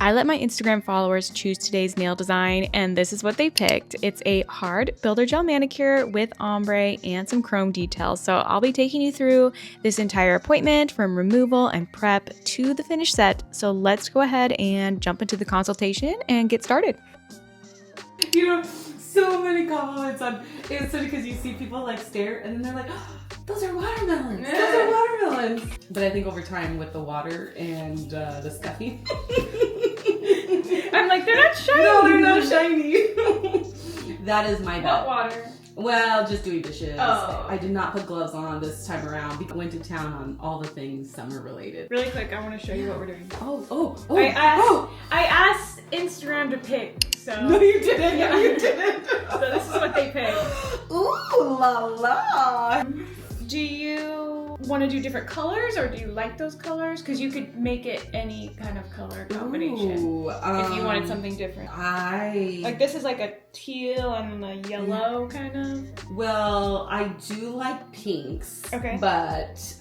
I let my Instagram followers choose today's nail design, and this is what they picked. It's a hard builder gel manicure with ombre and some chrome details. So I'll be taking you through this entire appointment from removal and prep to the finished set. So let's go ahead and jump into the consultation and get started. You know, so many compliments on it's funny because you see people like stare and then they're like, oh, those are watermelons. Those are watermelons. But I think over time with the water and the scuffing, I'm like, they're not shiny. No, they're not shiny. That is my bad. What water? Well, just doing dishes. Oh. I did not put gloves on this time around. We went to town on all the things summer related. Really quick, I want to show you what we're doing. I asked Instagram to pick, so. No, you didn't. Yeah. No, you didn't. So this is what they picked. Ooh la la. Do you want to do different colors, or do you like those colors? Because you could make it any kind of color combination. Ooh, if you wanted something different. Like this is like a teal and a yellow kind of. Well, I do like pinks. Okay. But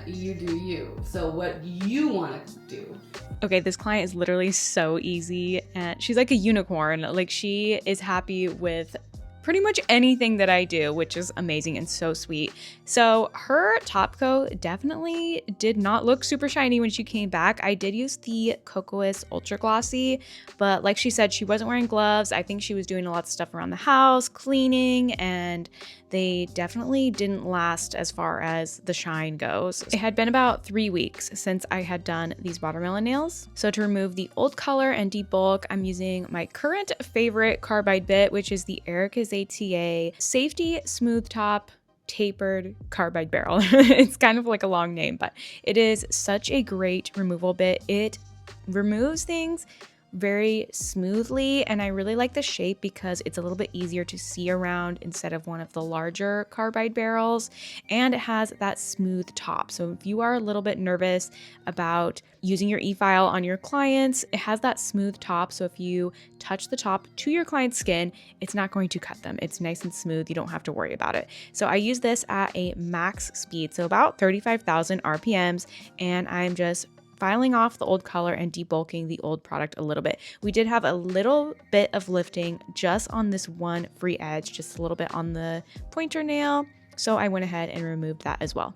you do you. So what you want to do? Okay, this client is literally so easy, and she's like a unicorn. Like, she is happy with pretty much anything that I do, which is amazing and so sweet. So her top coat definitely did not look super shiny when she came back. I did use the Cocoas Ultra Glossy, but like she said, she wasn't wearing gloves. I think she was doing a lot of stuff around the house, cleaning, and they definitely didn't last as far as the shine goes. It had been about 3 weeks since I had done these watermelon nails. So to remove the old color and debulk, I'm using my current favorite carbide bit, which is the Erica's ATA Safety Smooth Top Tapered Carbide Barrel. It's kind of like a long name, but it is such a great removal bit. It removes things very smoothly, and I really like the shape because it's a little bit easier to see around instead of one of the larger carbide barrels, and it has that smooth top. So if you are a little bit nervous about using your e-file on your clients, it has that smooth top, so if you touch the top to your client's skin, it's not going to cut them. It's nice and smooth. You don't have to worry about it. So I use this at a max speed, so about 35,000 RPMs, and I'm just filing off the old color and debulking the old product a little bit. We did have a little bit of lifting just on this one free edge, just a little bit on the pointer nail. So I went ahead and removed that as well.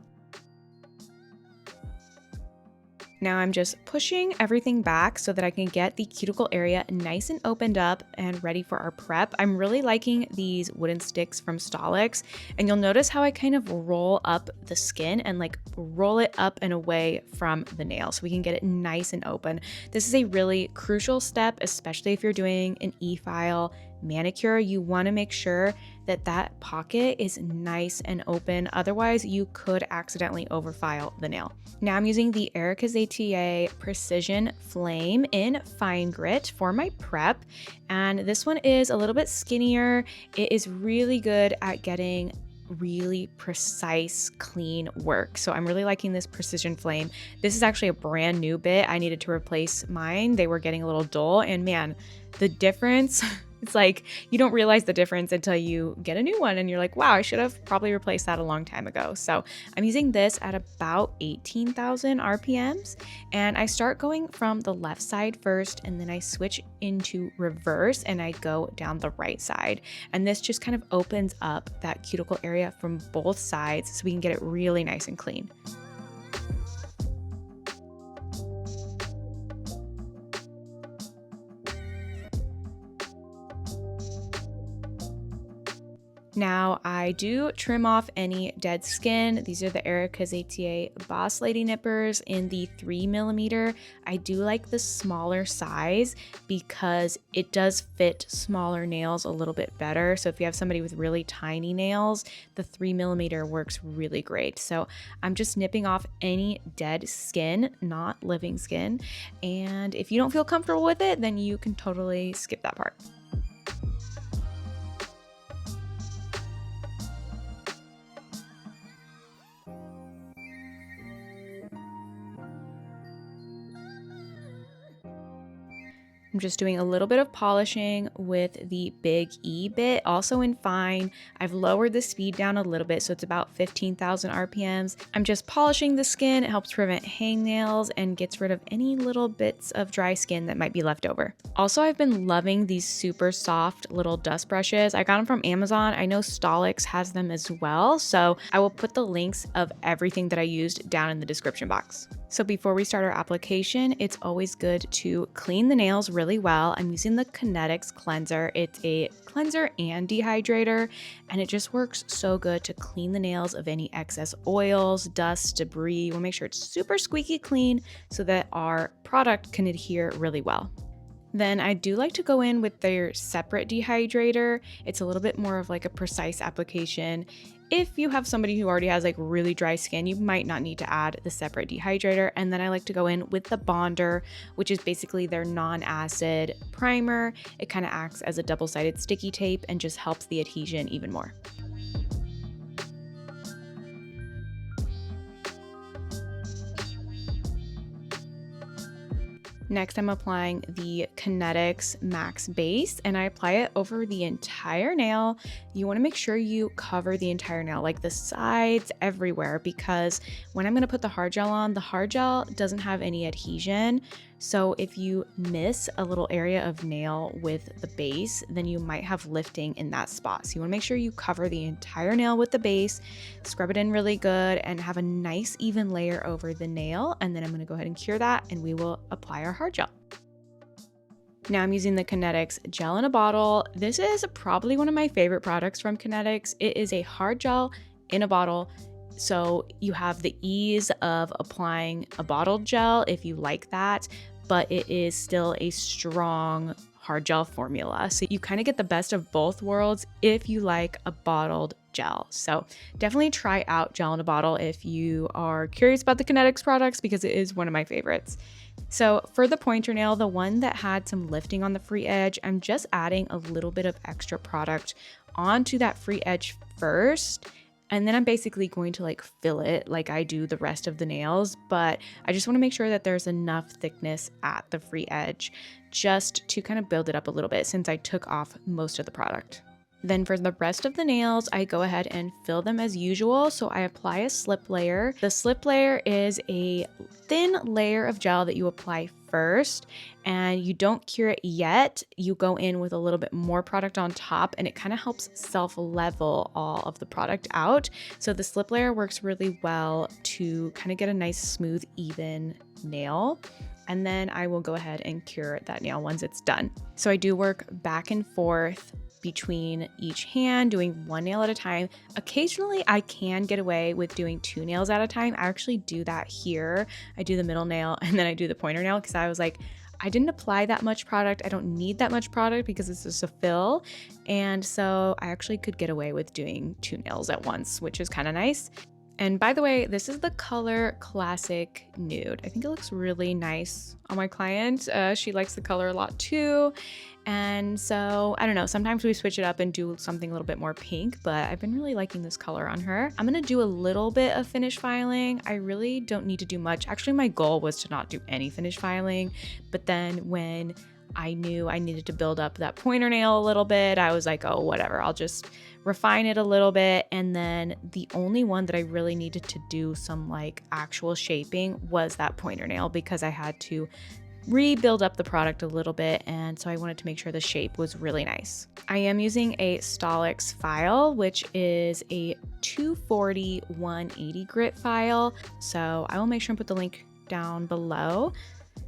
Now I'm just pushing everything back so that I can get the cuticle area nice and opened up and ready for our prep. I'm really liking these wooden sticks from Stolix, and you'll notice how I kind of roll up the skin and like roll it up and away from the nail so we can get it nice and open. This is a really crucial step, especially if you're doing an e-file manicure. You want to make sure that that pocket is nice and open. Otherwise, you could accidentally overfile the nail. Now I'm using the Erica's ATA Precision Flame in Fine Grit for my prep. And this one is a little bit skinnier. It is really good at getting really precise, clean work. So I'm really liking this Precision Flame. This is actually a brand new bit. I needed to replace mine. They were getting a little dull, and man, the difference, it's like you don't realize the difference until you get a new one and you're like, wow, I should have probably replaced that a long time ago. So I'm using this at about 18,000 RPMs, and I start going from the left side first, and then I switch into reverse and I go down the right side. And this just kind of opens up that cuticle area from both sides so we can get it really nice and clean. Now I do trim off any dead skin. These are the Erica's ATA Boss Lady Nippers in the 3mm. I do like the smaller size because it does fit smaller nails a little bit better. So if you have somebody with really tiny nails, the 3mm works really great. So I'm just nipping off any dead skin, not living skin. And if you don't feel comfortable with it, then you can totally skip that part. I'm just doing a little bit of polishing with the Big E bit, also in fine. I've lowered the speed down a little bit, so it's about 15,000 RPMs. I'm just polishing the skin. It helps prevent hangnails and gets rid of any little bits of dry skin that might be left over. Also, I've been loving these super soft little dust brushes. I got them from Amazon. I know Stolix has them as well, so I will put the links of everything that I used down in the description box. So before we start our application, it's always good to clean the nails really well. I'm using the Kinetics cleanser. It's a cleanser and dehydrator, and it just works so good to clean the nails of any excess oils, dust, debris. We'll make sure it's super squeaky clean so that our product can adhere really well. Then I do like to go in with their separate dehydrator. It's a little bit more of like a precise application. If you have somebody who already has like really dry skin, you might not need to add the separate dehydrator. And then I like to go in with the bonder, which is basically their non-acid primer. It kind of acts as a double-sided sticky tape and just helps the adhesion even more. Next, I'm applying the Kinetics Max Base, and I apply it over the entire nail. You want to make sure you cover the entire nail, like the sides, everywhere, because when I'm going to put the hard gel on, the hard gel doesn't have any adhesion. So if you miss a little area of nail with the base, then you might have lifting in that spot. So you want to make sure you cover the entire nail with the base, scrub it in really good, and have a nice even layer over the nail. And then I'm going to go ahead and cure that, and we will apply our hard gel. Now I'm using the Kinetics gel in a bottle. This is probably one of my favorite products from Kinetics. It is a hard gel in a bottle. So you have the ease of applying a bottled gel if you like that, but it is still a strong hard gel formula. So you kind of get the best of both worlds if you like a bottled gel. So definitely try out gel in a bottle if you are curious about the Kinetics products, because it is one of my favorites. So for the pointer nail, the one that had some lifting on the free edge, I'm just adding a little bit of extra product onto that free edge first. And then I'm basically going to like fill it like I do the rest of the nails, but I just want to make sure that there's enough thickness at the free edge just to kind of build it up a little bit since I took off most of the product. Then for the rest of the nails, I go ahead and fill them as usual. So I apply a slip layer. The slip layer is a thin layer of gel that you apply first, and you don't cure it yet. You go in with a little bit more product on top, and it kind of helps self-level all of the product out. So the slip layer works really well to kind of get a nice, smooth, even nail. And then I will go ahead and cure that nail once it's done. So I do work back and forth between each hand, doing one nail at a time. Occasionally I can get away with doing two nails at a time. I actually do that here. I do the middle nail and then I do the pointer nail because I was like, I didn't apply that much product. I don't need that much product because it's just a fill. And so I actually could get away with doing two nails at once, which is kind of nice. And by the way, this is the color Classic Nude. I think it looks really nice on my client. She likes the color a lot too. And so, I don't know, sometimes we switch it up and do something a little bit more pink, but I've been really liking this color on her. I'm gonna do a little bit of finish filing. I really don't need to do much. Actually, my goal was to not do any finish filing, but then when I knew I needed to build up that pointer nail a little bit, I was like, oh, whatever, I'll just refine it a little bit. And then the only one that I really needed to do some like actual shaping was that pointer nail because I had to rebuild up the product a little bit, and so I wanted to make sure the shape was really nice. I am using a Stolix file, which is a 240 180 grit file, so I will make sure and put the link down below.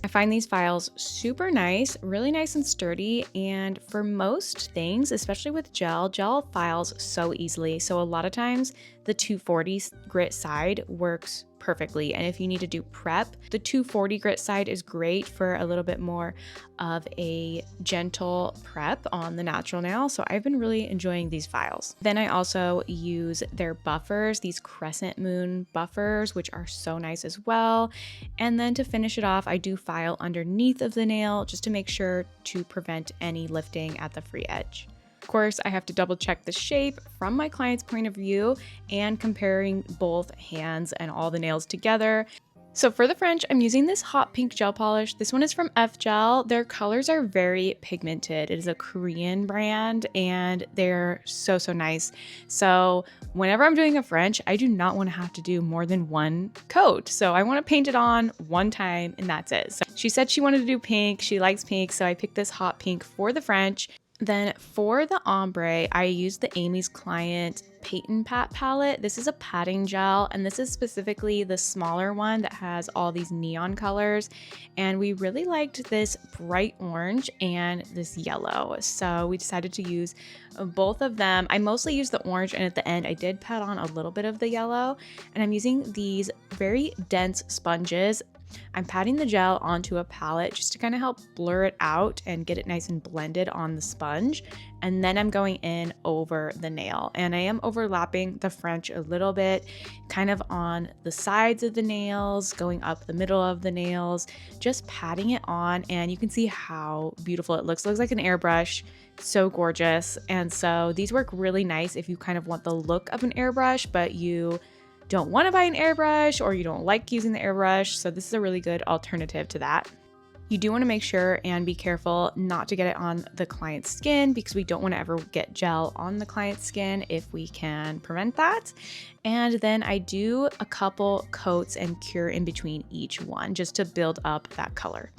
I find these files super nice, really nice and sturdy, and for most things, especially with gel files so easily. So a lot of times the 240 grit side works perfectly, and if you need to do prep, the 240 grit side is great for a little bit more of a gentle prep on the natural nail. So I've been really enjoying these files. Then I also use their buffers, these crescent moon buffers, which are so nice as well. And then to finish it off, I do file underneath of the nail just to make sure to prevent any lifting at the free edge. Of course, I have to double check the shape from my client's point of view and comparing both hands and all the nails together. So for the French, I'm using this hot pink gel polish. This one is from F Gel. Their colors are very pigmented. It is a Korean brand and they're so, so nice. So whenever I'm doing a French, I do not want to have to do more than one coat. So I want to paint it on one time and that's it. So she said she wanted to do pink. She likes pink. So I picked this hot pink for the French. Then for the ombre, I used the Amy's Client Paint and Pat palette. This is a patting gel, and this is specifically the smaller one that has all these neon colors. And we really liked this bright orange and this yellow. So we decided to use both of them. I mostly used the orange, and at the end I did pat on a little bit of the yellow. And I'm using these very dense sponges. I'm patting the gel onto a palette just to kind of help blur it out and get it nice and blended on the sponge. And then I'm going in over the nail, and I am overlapping the French a little bit, kind of on the sides of the nails, going up the middle of the nails, just patting it on. And you can see how beautiful it looks. It looks like an airbrush. So gorgeous. And so these work really nice if you kind of want the look of an airbrush, but you don't want to buy an airbrush or you don't like using the airbrush. So this is a really good alternative to that. You do want to make sure and be careful not to get it on the client's skin, because we don't want to ever get gel on the client's skin if we can prevent that. And then I do a couple coats and cure in between each one just to build up that color.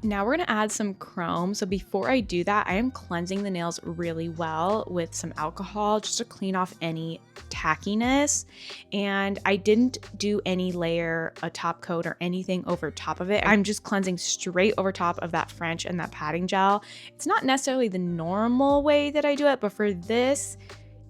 Now we're gonna add some chrome. So before I do that, I am cleansing the nails really well with some alcohol just to clean off any tackiness. And I didn't do any layer, a top coat or anything over top of it. I'm just cleansing straight over top of that French and that patting gel. It's not necessarily the normal way that I do it, but for this,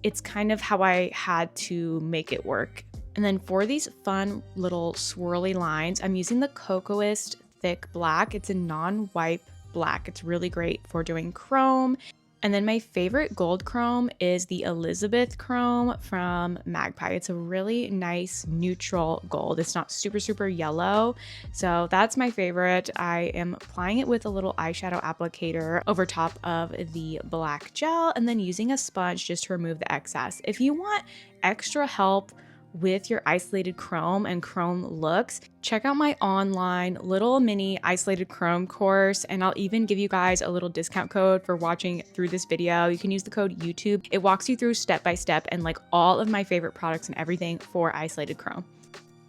it's kind of how I had to make it work. And then for these fun little swirly lines, I'm using the Cocoist Thick Black. It's a non-wipe black. It's really great for doing chrome. And then my favorite gold chrome is the Elizabeth chrome from Magpie. It's a really nice neutral gold. It's not super, super yellow. So that's my favorite. I am applying it with a little eyeshadow applicator over top of the black gel and then using a sponge just to remove the excess. If you want extra help with your isolated chrome and chrome looks, check out my online little mini isolated chrome course, and I'll even give you guys a little discount code for watching through this video. You can use the code YouTube. It walks you through step by step and like all of my favorite products and everything for isolated chrome.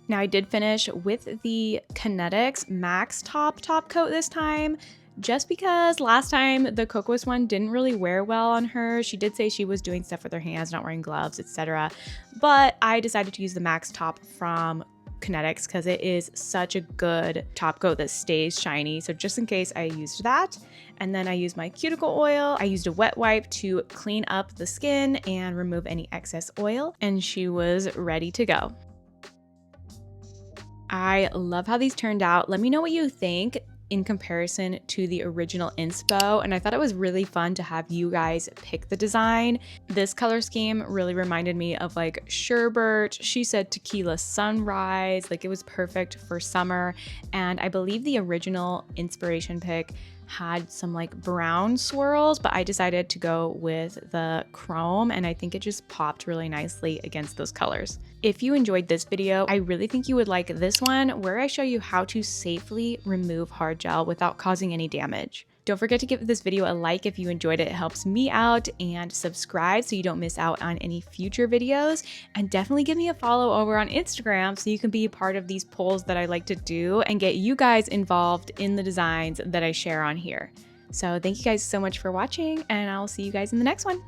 Now I did finish with the Kinetics Max top coat this time, just because last time the Cocoist one didn't really wear well on her. She did say she was doing stuff with her hands, not wearing gloves, etc. But I decided to use the Max top from Kinetics because it is such a good top coat that stays shiny. So just in case, I used that. And then I used my cuticle oil. I used a wet wipe to clean up the skin and remove any excess oil. And she was ready to go. I love how these turned out. Let me know what you think in comparison to the original inspo, and I thought it was really fun to have you guys pick the design. This color scheme really reminded me of like sherbet. She said tequila sunrise, like it was perfect for summer. And I believe the original inspiration pick had some like brown swirls, but I decided to go with the chrome and I think it just popped really nicely against those colors. If you enjoyed this video, I really think you would like this one where I show you how to safely remove hard gel without causing any damage. Don't forget to give this video a like if you enjoyed it. It helps me out, and subscribe so you don't miss out on any future videos. And definitely give me a follow over on Instagram so you can be a part of these polls that I like to do and get you guys involved in the designs that I share on here. So thank you guys so much for watching, and I'll see you guys in the next one.